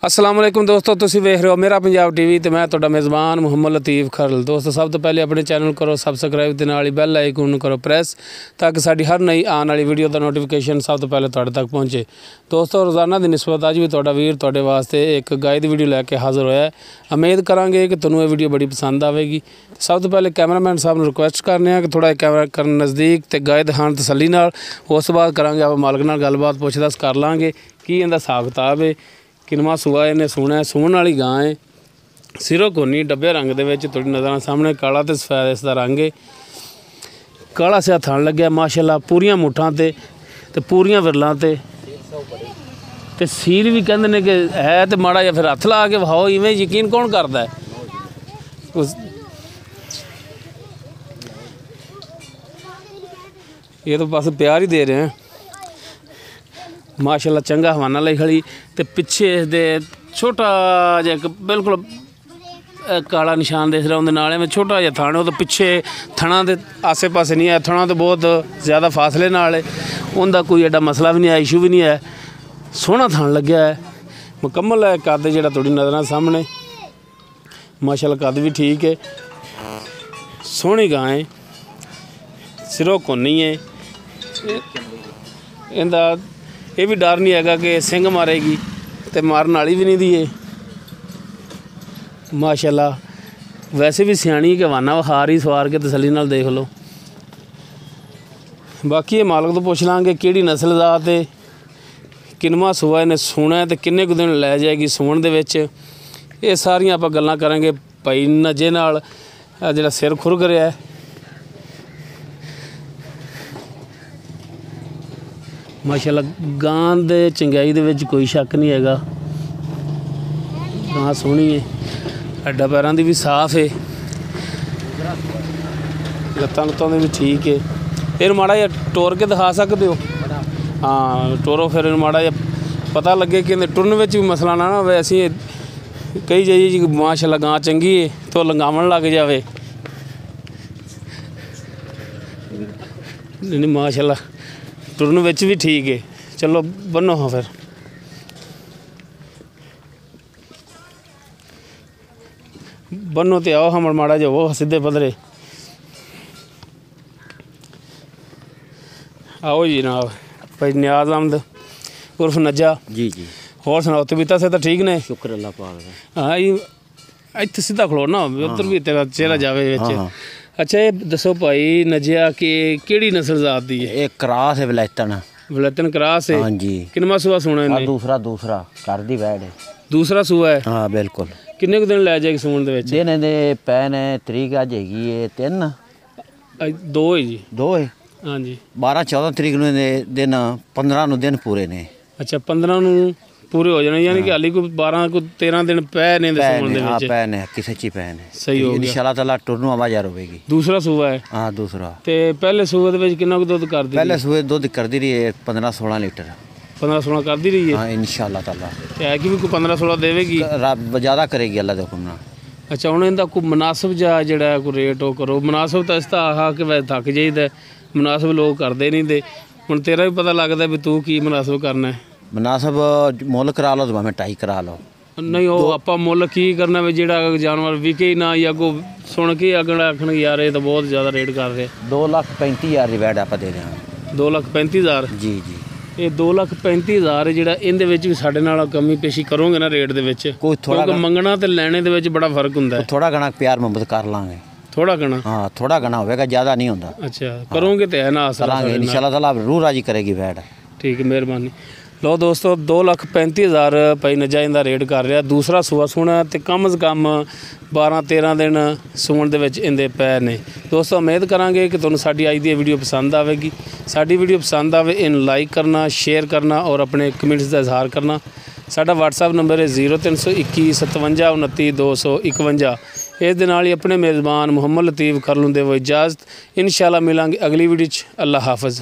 अस्सलाम वालेकुम दोस्तों, तुसीं वेख रहे हो मेरा पंजाब टीवी ते मैं तुहाडा मेज़बान मुहम्मद लतीफ़ खरल। दोस्तों सब तो पहले अपने चैनल करो सबसक्राइब ते नाल बैल आइकन करो प्रेस ताकि साडी हर नई आने वाली वीडियो का नोटिफिकेशन सब तो पहले तुहाडे तक पहुँचे। दोस्तों रोज़ाना की निस्बत अज भी तुहाडा वीर तुहाडे वास्ते एक गाय की वीडियो लैके हाज़र होया है। उम्मीद करांगे कि तुहानूं ये वीडियो बड़ी पसंद आएगी। सब तो पहले कैमरामैन साहब नूं रिक्वेस्ट करने कि थोड़ा कैमरा करन नज़दीक ते गाय दिखाण तसल्ली नाल, उस तो बाद करांगे आप मालक नाल गलबात पुछ दस कर लांगे की इहदा हिसाब किताब है, किनवा सूआ इन्हें सूना है, सूण वाली गां है, सिरों कोनी डब्बे रंग दे विच तुहाडी नज़रां सामने काला ते सफेद इसदा रंग है। काला सिया थण लग्या माशाअल्लाह, पूरियां मुठां ते पूरियां विरलां ते सील भी कहंदे ने कि है ते माड़ा जिहा फिर हत्थ ला के विखाओ, इवें यकीन कौन करदा है। ये तो बस प्यार ही दे रहे हैं। माशाअल्लाह चंगा हवाना लाई खड़ी ते पिछे इसदे छोटा जिहा बिल्कुल काला निशान दिख रहा, उहदे नाल में छोटा जिहा थण, वो तो पिछे थणा दे आसे पासे नहीं है, थणा तो बहुत ज़्यादा फासले नाल है, उनका कोई एडा मसला भी नहीं है, इशू भी नहीं है। सोहना थण लग्या है, मुकम्मल है कद जिहड़ा तुहाडी नज़रां सामने, माशाअल्लाह कद भी ठीक है, सोहनी गां है, सिरों कोनी है, इहदा ये भी डर नहीं है कि सिंह मारेगी तो मारन वाली भी नहीं दी है। माशाअल्लाह वैसे भी सियाणी के हवाना विखा रही, सवार के तसल्ली नाल देख लो। बाकी ये मालक तो पुछ लांगे किहड़ी नस्ल दा ते किनवा सूआ इन्हें सूना है तो किन्ने कुछ दिन लै जाएगी सूण दे विच, ये सारियां आपां गल्लां करांगे भाई नजे नाल जिहड़ा सिर खुरक रहा है। माशाअल्लाह गां दे चंगाई दे विच कोई शक नहीं हैगा, गां सोहनी है, हड्डां पैरां दी भी साफ है, लत्तां लुत्तां दे भी ठीक है। फिर माड़ा जिहा टोर के दिखा सकदे हो? हाँ टोरो फिर माड़ा जिहा पता लगे कि टुरन विच भी मसला ना होवे, असीं कही जाइए जी माशाअल्लाह गां चंगी है तो लंघावन लग जावे। नहीं माशाअल्लाह टुरन विच भी ठीक है। चलो बनो हाँ फिर बनो तो आओ हम माड़ा जो वो सीधे पधरे आओ जी जनाब। भाई नियाज अहमद उर्फ नज्जा जी जी, होर सुनाओ तबीयत से तो ठीक ने? शुक्र अल्लाह पाक दा। हाँ इत्थे सीधा खलो ना, उधर भी तेरा चेहरा जावे विच। अच्छा ये दसो भाई नजिया कि केड़ी नस्ल जात दी है? एक क्रास है वलैतन, वलैतन क्रास है। हाँ जी। किनवा सूआ सुना इन्हें? दूसरा कर दी बैड है। दूसरा सूआ है? हाँ बिल्कुल। किन्ने कुछ दिन लै जाएगी सूण दे विच? दिन दे पैन है तरीक अज हैगी है 3 2 है जी। 2 है। हाँ जी 12-14 तरीक नूं दिन 15 नूं दिन पूरे ने। अच्छा 15 नूं पूरे हो जाने, यानी कि हाली कोई 12 को 13 दिन पै ने सूण दे हाँ विच? पैन है, किसे ची पैन है। सही हो गया इंशाल्लाह ताला टुरनों आवाज़ होगी। दूसरा सूआ है? हाँ दूसरा। ते पहले सूए दे विच कितना दुध कर दी? पहले सूए दुध कर दी रही है 15-16 लीटर। 15-16 कर दी रही है? हाँ इंशाल्लाह ताला है कि भी कोई 15-16 देवेगी? रब ज़्यादा करेगी अल्लाह दे हुक्म नाल। अच्छा हुण इहदा कोई मुनासिब जा जिहड़ा कोई रेट हो करो। मुनासिब तो इसदा आहा कि वैसे थक जाइदा, मुनासिब लोग करते नहीं दे। हुण तेरा भी पता लगदा भी तू की मुनासिब करना है। मुनासिब मुल करा लो तो भावें 2.5 करा लो। नहीं वो आपां मुल की करना भी जिहड़ा जानवर विके ही ना, या कोई सुन के अगला आखण यार ये तो बहुत ज़्यादा रेट कर रहे। 2,35,000 की वैड आप दे देंगे। 2,35,000? जी जी। ये 2,35,000 ਜਿਹੜਾ ਇਹਦੇ ਵਿੱਚ ਵੀ ਸਾਡੇ ਨਾਲ ਕਮੀ ਪੇਸ਼ੀ ਕਰੋਗੇ ਨਾ ਰੇਟ ਦੇ ਵਿੱਚ? ਕੋਈ ਥੋੜਾ ਮੰਗਣਾ ਤੇ ਲੈਣੇ ਦੇ ਵਿੱਚ ਬੜਾ ਫਰਕ ਹੁੰਦਾ ਹੈ। ਥੋੜਾ ਘਣਾ ਪਿਆਰ ਮੁਹੱਬਤ ਕਰ ਲਾਂਗੇ। ਥੋੜਾ ਘਣਾ? ਹਾਂ ਥੋੜਾ ਘਣਾ ਹੋਵੇਗਾ, ਜ਼ਿਆਦਾ ਨਹੀਂ ਹੁੰਦਾ। ਅੱਛਾ ਕਰੋਗੇ ਤੇ ਹੈ ਨਾ ਆਸਰਾ ਕਰਾਂਗੇ ਇਨਸ਼ਾਅੱਲਾ ਤਾਲਾ, रूह राजी करेगी वैड। ठीक है मेहरबानी। लो दोस्तों 2,35,000 भाई नजाਇਜ਼ ਦਾ ਰੇਟ ਕਰ ਰਿਹਾ। ਦੂਸਰਾ ਸੂਆ ਸੋਹਣਾ ਤੇ ਕਮ ਸੇ ਕਮ 12-13 ਦਿਨ ਸੂਣ ਦੇ ਵਿੱਚ ਇਹਦੇ ਪੈ ਨੇ। ਦੋਸਤੋ ਉਮੀਦ ਕਰਾਂਗੇ ਕਿ ਤੁਹਾਨੂੰ ਸਾਡੀ ਅੱਜ ਦੀ ਵੀਡੀਓ ਪਸੰਦ ਆਵੇਗੀ। ਸਾਡੀ ਵੀਡੀਓ ਪਸੰਦ ਆਵੇ ਇਹਨੂੰ ਲਾਈਕ ਕਰਨਾ, ਸ਼ੇਅਰ ਕਰਨਾ ਔਰ ਆਪਣੇ ਕਮੈਂਟਸ ਦਾ ਇਜ਼ਹਾਰ ਕਰਨਾ। ਸਾਡਾ WhatsApp ਨੰਬਰ ਹੈ 0321 57 29 251। ਇਸ ਦੇ ਨਾਲ ਹੀ ਆਪਣੇ ਮੇਜ਼ਬਾਨ ਮੁਹੰਮਦ ਲਤੀਫ ਖਰਲ ਨੂੰ ਦੇਵੋ ਇਜਾਜ਼ਤ। ਇਨਸ਼ਾਅੱਲਾ ਮਿਲਾਂਗੇ ਅਗਲੀ ਵੀਡੀਓ 'ਚ। ਅੱਲਾ ਹਾਫਿਜ਼।